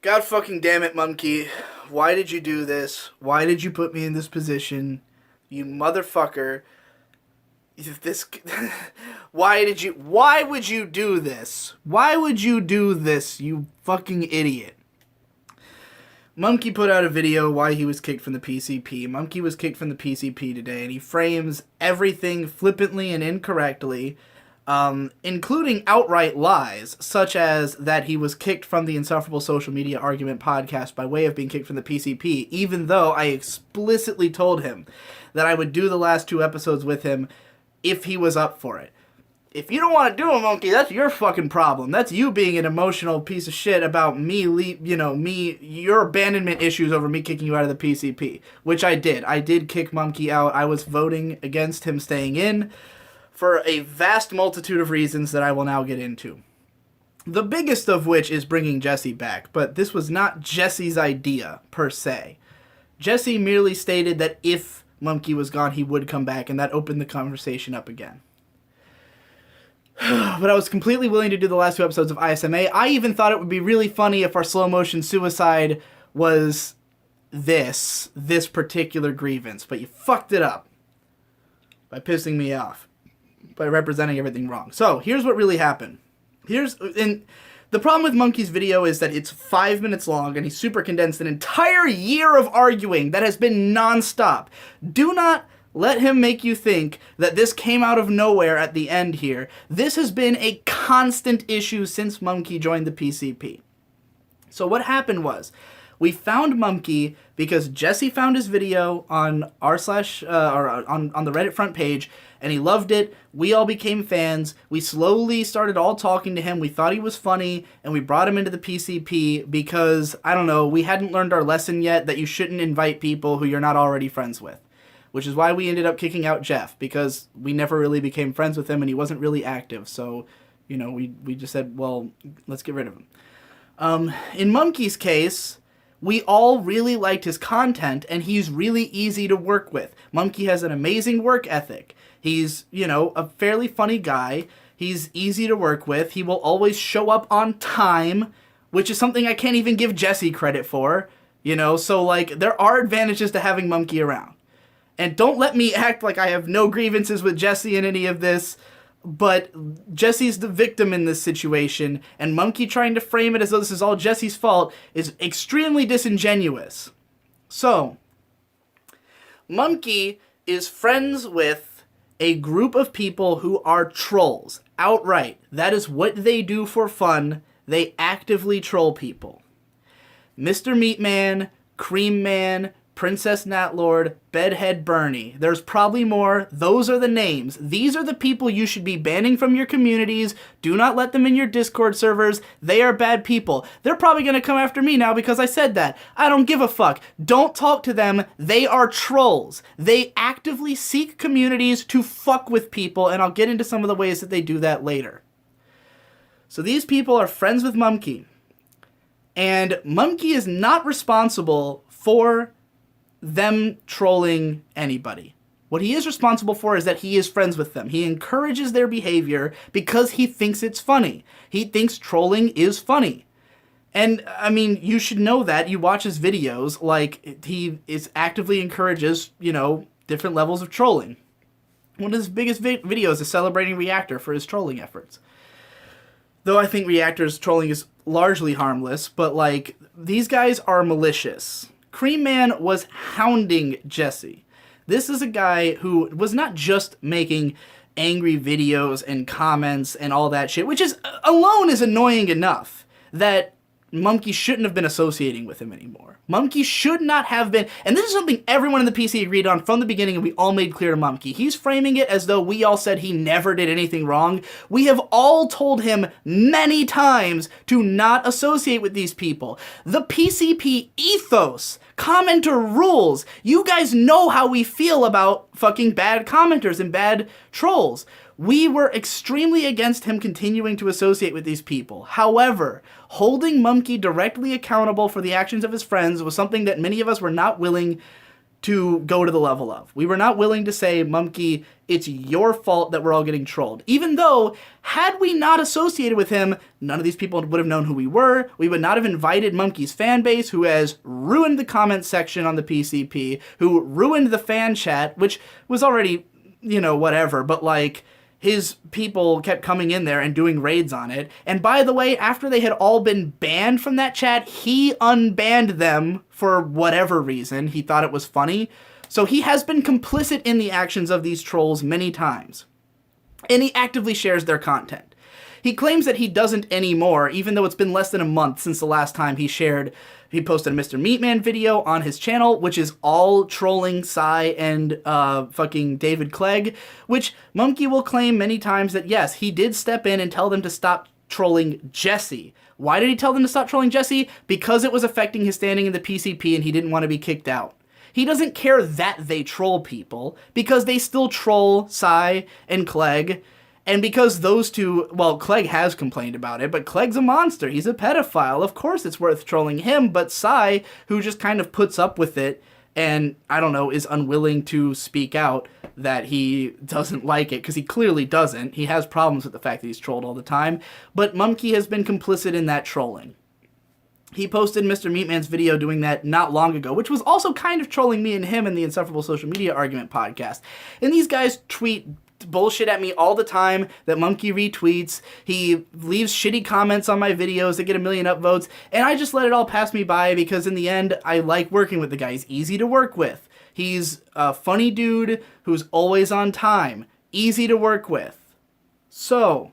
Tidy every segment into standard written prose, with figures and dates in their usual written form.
God fucking damn it, Mumkey. Why did you do this? Why did you put me in this position? You motherfucker. This... Why would you do this? Why would you do this, you fucking idiot? Mumkey put out a video why he was kicked from the PCP. Mumkey was kicked from the PCP today, and he frames everything flippantly and incorrectly, including outright lies, such as that he was kicked from the Insufferable Social Media Argument podcast by way of being kicked from the PCP, even though I explicitly told him that I would do the last 2 episodes with him if he was up for it. If you don't want to do it, Mumkey, that's your fucking problem. That's you being an emotional piece of shit about your abandonment issues over me kicking you out of the PCP, which I did. I did kick Mumkey out. I was voting against him staying in for a vast multitude of reasons that I will now get into. The biggest of which is bringing Jesse back, but this was not Jesse's idea, per se. Jesse merely stated that if Mumkey was gone, he would come back, and that opened the conversation up again. But I was completely willing to do the last 2 episodes of ISMA. I even thought it would be really funny if our slow motion suicide was this particular grievance, but you fucked it up by pissing me off, by representing everything wrong. So, here's what really happened. And the problem with Mumkey's video is that it's 5 minutes long, and he super condensed an entire year of arguing that has been non-stop. Do not let him make you think that this came out of nowhere at the end here. This has been a constant issue since Mumkey joined the PCP. So what happened was, we found Mumkey because Jesse found his video on on the Reddit front page, and he loved it. We all became fans. We slowly started all talking to him. We thought he was funny, and we brought him into the PCP because, I don't know, we hadn't learned our lesson yet that you shouldn't invite people who you're not already friends with. Which is why we ended up kicking out Jeff, because we never really became friends with him, and he wasn't really active. So, we just said, well, let's get rid of him. In Mumkey's case, we all really liked his content, and he's really easy to work with. Mumkey has an amazing work ethic. He's, a fairly funny guy. He's easy to work with. He will always show up on time, which is something I can't even give Jesse credit for. So, there are advantages to having Mumkey around. And don't let me act like I have no grievances with Jesse in any of this, but Jesse's the victim in this situation, and Mumkey trying to frame it as though this is all Jesse's fault is extremely disingenuous. So, Mumkey is friends with a group of people who are trolls, outright. That is what they do for fun. They actively troll people. Mr. Meatman, Cream Man, Princess Natlord, Bedhead Bernie. There's probably more. Those are the names. These are the people you should be banning from your communities. Do not let them in your Discord servers. They are bad people. They're probably going to come after me now because I said that. I don't give a fuck. Don't talk to them. They are trolls. They actively seek communities to fuck with people, and I'll get into some of the ways that they do that later. So these people are friends with Mumkey. And Mumkey is not responsible for them trolling anybody. What he is responsible for is that he is friends with them. He encourages their behavior because he thinks it's funny. He thinks trolling is funny. And, you should know that. You watch his videos, he actively encourages, different levels of trolling. One of his biggest videos is celebrating Reactor for his trolling efforts. Though I think Reactor's trolling is largely harmless, but, these guys are malicious. Cream Man was hounding Jesse. This is a guy who was not just making angry videos and comments and all that shit, which is alone is annoying enough that Mumkey shouldn't have been associating with him anymore. Mumkey should not have been, and this is something everyone in the PC agreed on from the beginning, and we all made clear to Mumkey. He's framing it as though we all said he never did anything wrong. We have all told him many times to not associate with these people. The PCP ethos, commenter rules. You guys know how we feel about fucking bad commenters and bad trolls. We were extremely against him continuing to associate with these people. However, holding Mumkey directly accountable for the actions of his friends was something that many of us were not willing to go to the level of. We were not willing to say, Mumkey, it's your fault that we're all getting trolled. Even though, had we not associated with him, none of these people would have known who we were. We would not have invited Mumkey's fan base, who has ruined the comment section on the PCP, who ruined the fan chat, which was already, whatever, but like, his people kept coming in there and doing raids on it. And by the way, after they had all been banned from that chat, he unbanned them for whatever reason. He thought it was funny. So he has been complicit in the actions of these trolls many times. And he actively shares their content. He claims that he doesn't anymore, even though it's been less than a month since the last time he posted a Mr. Meatman video on his channel, which is all trolling Psy and fucking David Clegg, which Mumkey will claim many times that yes, he did step in and tell them to stop trolling Jesse. Why did he tell them to stop trolling Jesse? Because it was affecting his standing in the PCP and he didn't want to be kicked out. He doesn't care that they troll people, because they still troll Psy and Clegg. And because those two, well, Clegg has complained about it, but Clegg's a monster. He's a pedophile. Of course it's worth trolling him, but Psy, who just kind of puts up with it and, I don't know, is unwilling to speak out that he doesn't like it, because he clearly doesn't. He has problems with the fact that he's trolled all the time, but Mumkey has been complicit in that trolling. He posted Mr. Meatman's video doing that not long ago, which was also kind of trolling me and him in the Insufferable Social Media Argument podcast. And these guys tweet bullshit at me all the time that Mumkey retweets. He leaves shitty comments on my videos that get 1 million upvotes, and I just let it all pass me by, because in the end, I like working with the guy. He's easy to work with. He's a funny dude who's always on time. Easy to work with. So,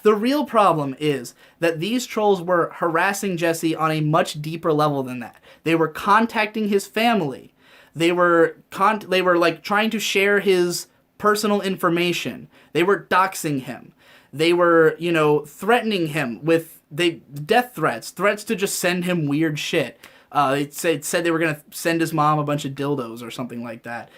the real problem is that these trolls were harassing Jesse on a much deeper level than that. They were contacting his family. They were like trying to share his personal information. They were doxing him. They were, threatening him with death threats to just send him weird shit. It said they were gonna send his mom a bunch of dildos or something like that.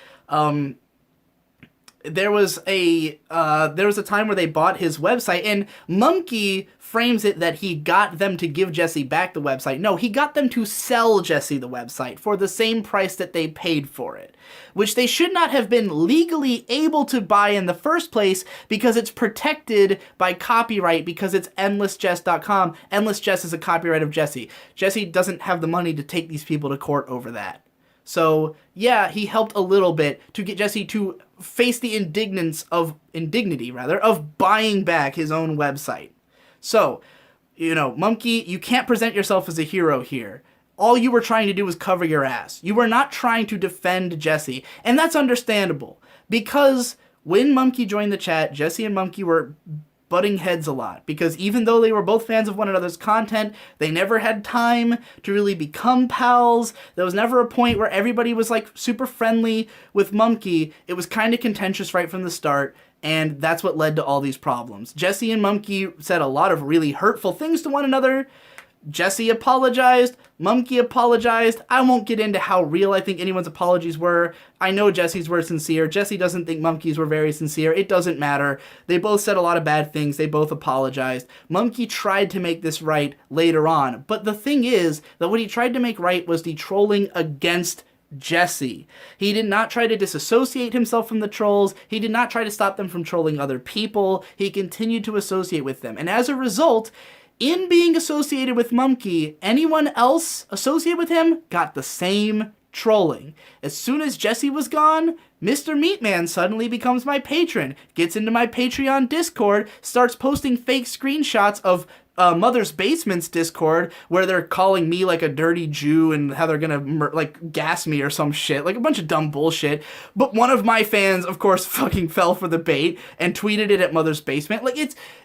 There was a time where they bought his website, and Mumkey frames it that he got them to give Jesse back the website. No, he got them to sell Jesse the website for the same price that they paid for it, which they should not have been legally able to buy in the first place, because it's protected by copyright, because it's endlessjess.com. Endless Jess is a copyright of Jesse. Jesse doesn't have the money to take these people to court over that. So, yeah, he helped a little bit to get Jesse to face the indignity of buying back his own website. So, Mumkey, you can't present yourself as a hero here. All you were trying to do was cover your ass. You were not trying to defend Jesse, and that's understandable, because when Mumkey joined the chat, Jesse and Mumkey were butting heads a lot, because even though they were both fans of one another's content, they never had time to really become pals. There was never a point where everybody was like super friendly with Mumkey. It was kind of contentious right from the start, and that's what led to all these problems. Jesse and Mumkey said a lot of really hurtful things to one another. Jesse apologized, Mumkey apologized. I won't get into how real I think anyone's apologies were. I know Jesse's were sincere. Jesse doesn't think Mumkey's were very sincere. It doesn't matter. They both said a lot of bad things. They both apologized. Mumkey tried to make this right later on. But the thing is that what he tried to make right was the trolling against Jesse. He did not try to disassociate himself from the trolls. He did not try to stop them from trolling other people. He continued to associate with them. And as a result, in being associated with Mumkey, anyone else associated with him got the same trolling. As soon as Jesse was gone, Mr. Meatman suddenly becomes my patron, gets into my Patreon Discord, starts posting fake screenshots of Mother's Basement's Discord, where they're calling me like a dirty Jew and how they're gonna gas me or some shit, like a bunch of dumb bullshit. But one of my fans, of course, fucking fell for the bait and tweeted it at Mother's Basement. Like,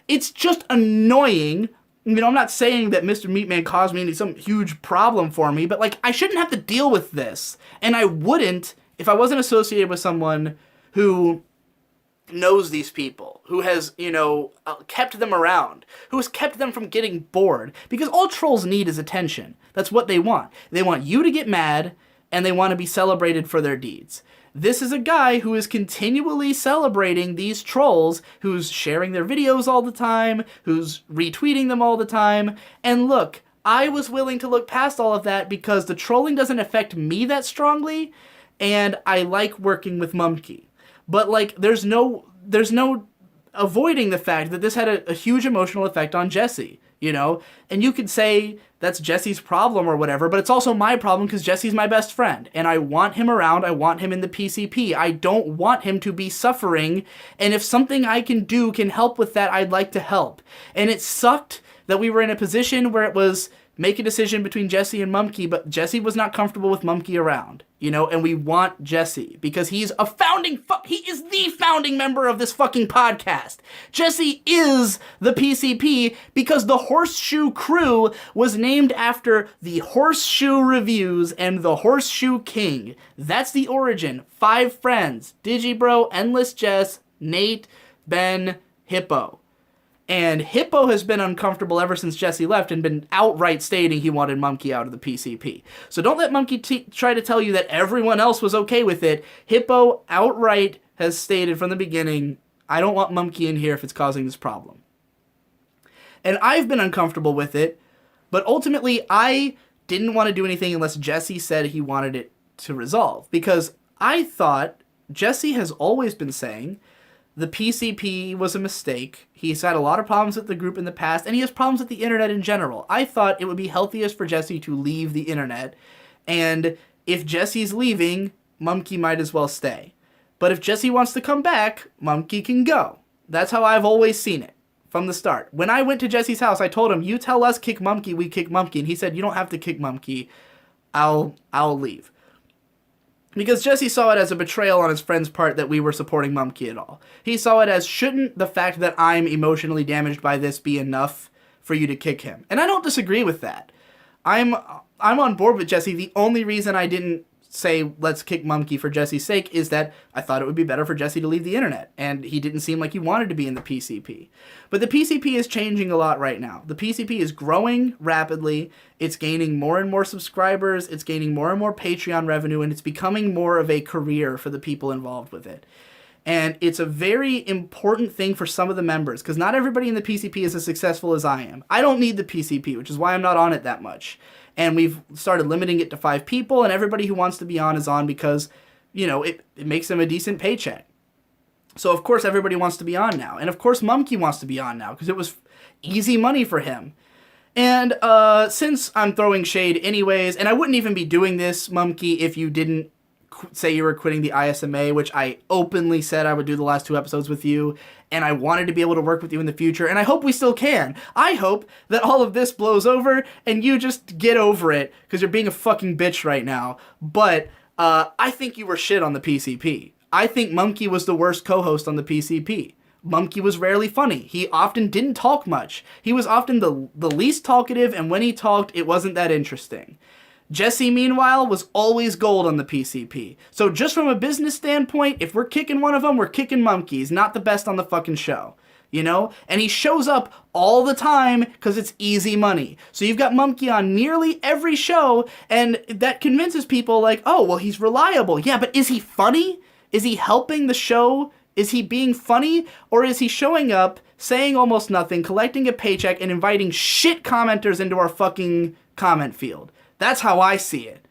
it's just annoying. I'm not saying that Mr. Meatman caused me some huge problem for me, but, like, I shouldn't have to deal with this. And I wouldn't if I wasn't associated with someone who knows these people, who has, kept them around, who has kept them from getting bored. Because all trolls need is attention. That's what they want. They want you to get mad, and they want to be celebrated for their deeds. This is a guy who is continually celebrating these trolls, who's sharing their videos all the time, who's retweeting them all the time. And look, I was willing to look past all of that because the trolling doesn't affect me that strongly, and I like working with Mumkey. But, like, there's no avoiding the fact that this had a huge emotional effect on Jesse, you know? And you could say that's Jesse's problem or whatever, but it's also my problem because Jesse's my best friend, and I want him around, I want him in the PCP. I don't want him to be suffering, and if something I can do can help with that, I'd like to help. And it sucked that we were in a position where it was make a decision between Jesse and Mumkey, but Jesse was not comfortable with Mumkey around, you know, and we want Jesse because he's a he is the founding member of this fucking podcast. Jesse is the PCP because the Horseshoe Crew was named after the Horseshoe Reviews and the Horseshoe King. That's the origin. 5 friends: Digi Bro, Endless Jess, Nate, Ben, Hippo. And Hippo has been uncomfortable ever since Jesse left and been outright stating he wanted Mumkey out of the PCP. So don't let Mumkey try to tell you that everyone else was okay with it. Hippo outright has stated from the beginning, I don't want Mumkey in here if it's causing this problem. And I've been uncomfortable with it, but ultimately I didn't want to do anything unless Jesse said he wanted it to resolve. Because I thought Jesse has always been saying the PCP was a mistake. He's had a lot of problems with the group in the past, and he has problems with the internet in general. I thought it would be healthiest for Jesse to leave the internet, and if Jesse's leaving, Mumkey might as well stay. But if Jesse wants to come back, Mumkey can go. That's how I've always seen it, from the start. When I went to Jesse's house, I told him, you tell us kick Mumkey, we kick Mumkey, and he said, you don't have to kick Mumkey, I'll leave. Because Jesse saw it as a betrayal on his friend's part that we were supporting Mumkey at all. He saw it as, shouldn't the fact that I'm emotionally damaged by this be enough for you to kick him? And I don't disagree with that. I'm on board with Jesse. The only reason I didn't say let's kick Mumkey for Jesse's sake is that I thought it would be better for Jesse to leave the internet, and he didn't seem like he wanted to be in the PCP. But the PCP is changing a lot right now. The PCP is growing rapidly, it's gaining more and more subscribers, it's gaining more and more Patreon revenue, and it's becoming more of a career for the people involved with it. And it's a very important thing for some of the members, because not everybody in the PCP is as successful as I am. I don't need the PCP, which is why I'm not on it that much. And we've started limiting it to 5 people, and everybody who wants to be on is on because, you know, it makes them a decent paycheck. So, of course, everybody wants to be on now. And, of course, Mumkey wants to be on now because it was easy money for him. And since I'm throwing shade anyways, and I wouldn't even be doing this, Mumkey, if you didn't say you were quitting the ISMA, which I openly said I would do the last 2 episodes with you, and I wanted to be able to work with you in the future, and I hope we still can. I hope that all of this blows over, and you just get over it, because you're being a fucking bitch right now. But I think you were shit on the PCP. I think Mumkey was the worst co-host on the PCP. Mumkey was rarely funny. He often didn't talk much. He was often the least talkative, and when he talked, it wasn't that interesting. Jesse, meanwhile, was always gold on the PCP. So just from a business standpoint, if we're kicking one of them, we're kicking Mumkey. He's not the best on the fucking show, you know? And he shows up all the time because it's easy money. So you've got Mumkey on nearly every show, and that convinces people like, oh, well, he's reliable. Yeah, but is he funny? Is he helping the show? Is he being funny? Or is he showing up, saying almost nothing, collecting a paycheck, and inviting shit commenters into our fucking comment field? That's how I see it.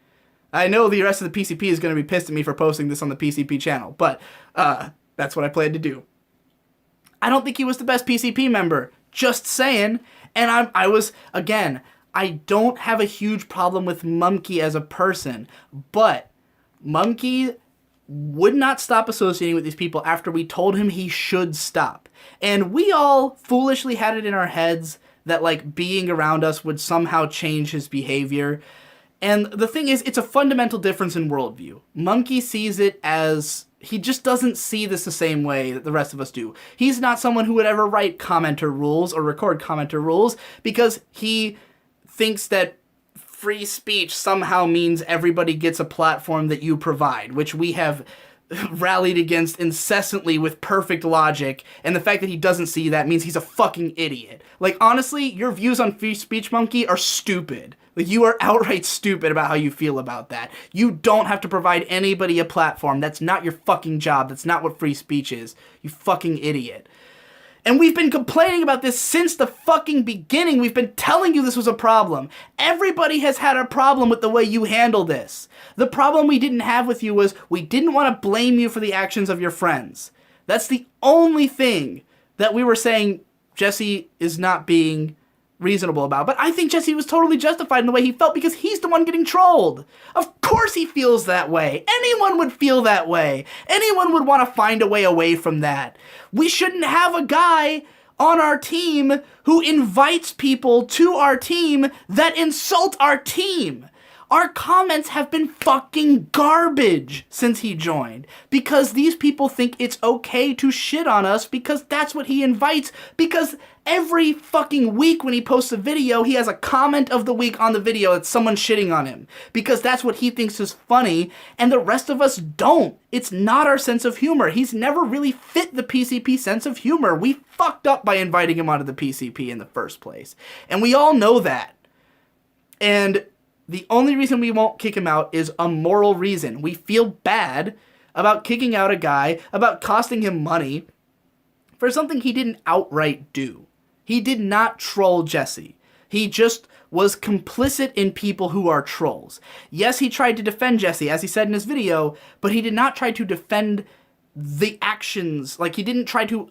I know the rest of the PCP is going to be pissed at me for posting this on the PCP channel, but that's what I plan to do. I don't think he was the best PCP member. Just saying. And I was, again, I don't have a huge problem with Mumkey as a person, but Mumkey would not stop associating with these people after we told him he should stop. And we all foolishly had it in our heads that, like, being around us would somehow change his behavior. And the thing is, it's a fundamental difference in worldview. Mumkey sees it as, he just doesn't see this the same way that the rest of us do. He's not someone who would ever write commenter rules or record commenter rules because he thinks that free speech somehow means everybody gets a platform that you provide, which we have rallied against incessantly with perfect logic, and the fact that he doesn't see that means he's a fucking idiot. Like, honestly, your views on free speech, Mumkey, are stupid. Like, you are outright stupid about how you feel about that. You don't have to provide anybody a platform. That's not your fucking job. That's not what free speech is. You fucking idiot. And we've been complaining about this since the fucking beginning. We've been telling you this was a problem. Everybody has had a problem with the way you handle this. The problem we didn't have with you was we didn't want to blame you for the actions of your friends. That's the only thing that we were saying Jesse is not being reasonable about. But I think Jesse was totally justified in the way he felt because he's the one getting trolled. Of course he feels that way. Anyone would feel that way. Anyone would want to find a way away from that. We shouldn't have a guy on our team who invites people to our team that insult our team. Our comments have been fucking garbage since he joined because these people think it's okay to shit on us because that's what he invites, because every fucking week when he posts a video, he has a comment of the week on the video that's someone shitting on him because that's what he thinks is funny and the rest of us don't. It's not our sense of humor. He's never really fit the PCP sense of humor. We fucked up by inviting him onto the PCP in the first place. And we all know that. And the only reason we won't kick him out is a moral reason. We feel bad about kicking out a guy, about costing him money for something he didn't outright do. He did not troll Jesse. He just was complicit in people who are trolls. Yes, he tried to defend Jesse, as he said in his video, but he did not try to defend the actions. Like, he didn't try to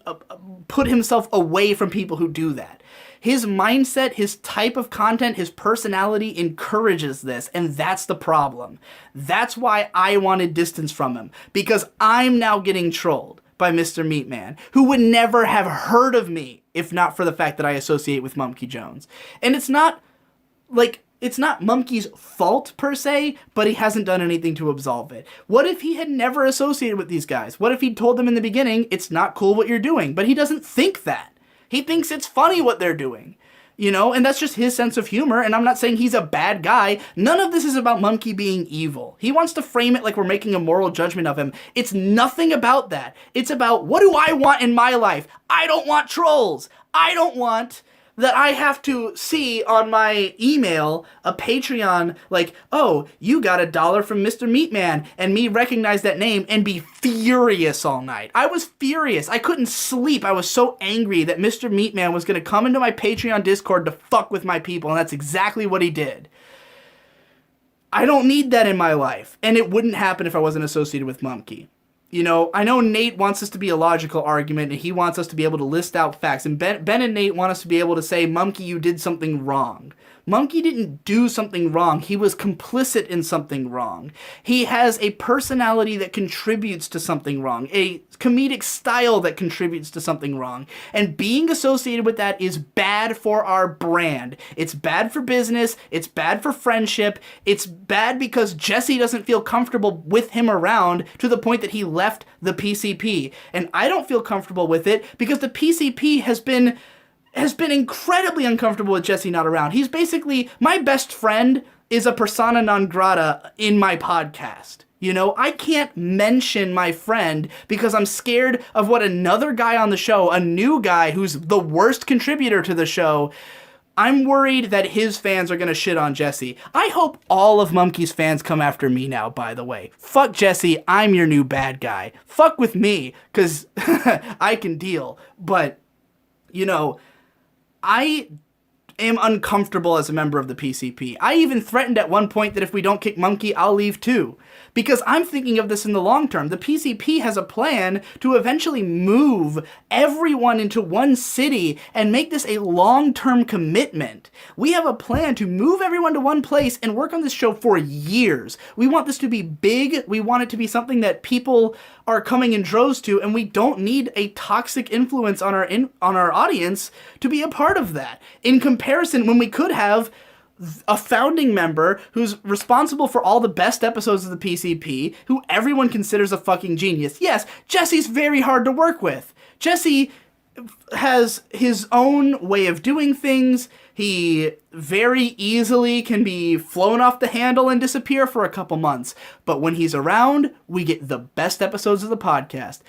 put himself away from people who do that. His mindset, his type of content, his personality encourages this, and that's the problem. That's why I wanted distance from him, because I'm now getting trolled by Mr. Meatman, who would never have heard of me if not for the fact that I associate with Mumkey Jones. And it's not Mumkey's fault per se, but he hasn't done anything to absolve it. What if he had never associated with these guys? What if he'd told them in the beginning, it's not cool what you're doing? But he doesn't think that. He thinks it's funny what they're doing, you know, and that's just his sense of humor, and I'm not saying he's a bad guy. None of this is about Mumkey being evil. He wants to frame it like we're making a moral judgment of him. It's nothing about that. It's about, what do I want in my life? I don't want trolls. I don't want that I have to see on my email a Patreon like, oh, you got $1 from Mr. Meatman, and me recognize that name and be furious all night. I was furious. I couldn't sleep. I was so angry that Mr. Meatman was going to come into my Patreon Discord to fuck with my people, and that's exactly what he did. I don't need that in my life, and it wouldn't happen if I wasn't associated with Mumkey. You know, I know Nate wants us to be a logical argument, and he wants us to be able to list out facts. And Ben and Nate want us to be able to say, Mumkey, you did something wrong. Mumkey didn't do something wrong. He was complicit in something wrong. He has a personality that contributes to something wrong, a comedic style that contributes to something wrong. And being associated with that is bad for our brand. It's bad for business. It's bad for friendship. It's bad because Jesse doesn't feel comfortable with him around to the point that he left the PCP. And I don't feel comfortable with it because the PCP has been incredibly uncomfortable with Jesse not around. He's basically, my best friend is a persona non grata in my podcast. You know, I can't mention my friend because I'm scared of what another guy on the show, a new guy who's the worst contributor to the show, I'm worried that his fans are going to shit on Jesse. I hope all of Mumkey's fans come after me now, by the way. Fuck Jesse, I'm your new bad guy. Fuck with me, because I can deal. But, you know, I am uncomfortable as a member of the PCP. I even threatened at one point that if we don't kick Mumkey, I'll leave too. Because I'm thinking of this in the long term. The PCP has a plan to eventually move everyone into one city and make this a long-term commitment. We have a plan to move everyone to one place and work on this show for years. We want this to be big. We want it to be something that people are coming in droves to, and we don't need a toxic influence on our audience to be a part of that. In comparison, when we could have a founding member who's responsible for all the best episodes of the PCP, who everyone considers a fucking genius. Yes, Jesse's very hard to work with. Jesse has his own way of doing things. He very easily can be flown off the handle and disappear for a couple months. But when he's around, we get the best episodes of the podcast.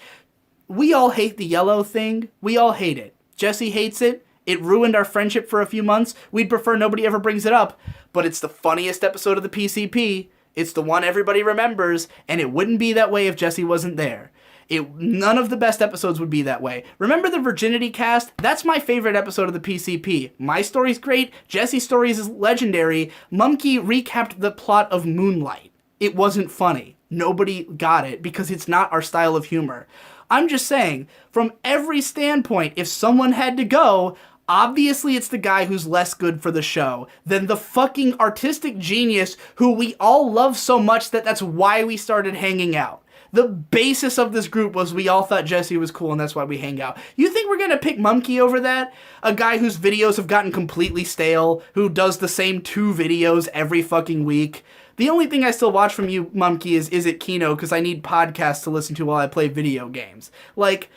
We all hate the yellow thing. We all hate it. Jesse hates it. It ruined our friendship for a few months. We'd prefer nobody ever brings it up. But it's the funniest episode of the PCP. It's the one everybody remembers. And it wouldn't be that way if Jesse wasn't there. None of the best episodes would be that way. Remember the Virginity cast? That's my favorite episode of the PCP. My story's great. Jesse's story is legendary. Mumkey recapped the plot of Moonlight. It wasn't funny. Nobody got it because it's not our style of humor. I'm just saying, from every standpoint, if someone had to go, obviously it's the guy who's less good for the show than the fucking artistic genius who we all love so much that's why we started hanging out. The basis of this group was we all thought Jesse was cool and that's why we hang out. You think we're gonna pick Mumkey over that? A guy whose videos have gotten completely stale, who does the same 2 videos every fucking week. The only thing I still watch from you, Mumkey, is it Kino, because I need podcasts to listen to while I play video games. Like,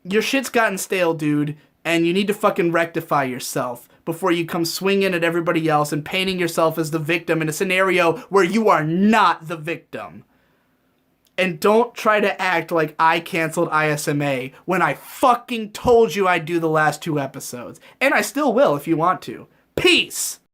your shit's gotten stale, dude, and you need to fucking rectify yourself before you come swinging at everybody else and painting yourself as the victim in a scenario where you are not the victim. And don't try to act like I canceled ISMA when I fucking told you I'd do the last 2 episodes. And I still will if you want to. Peace!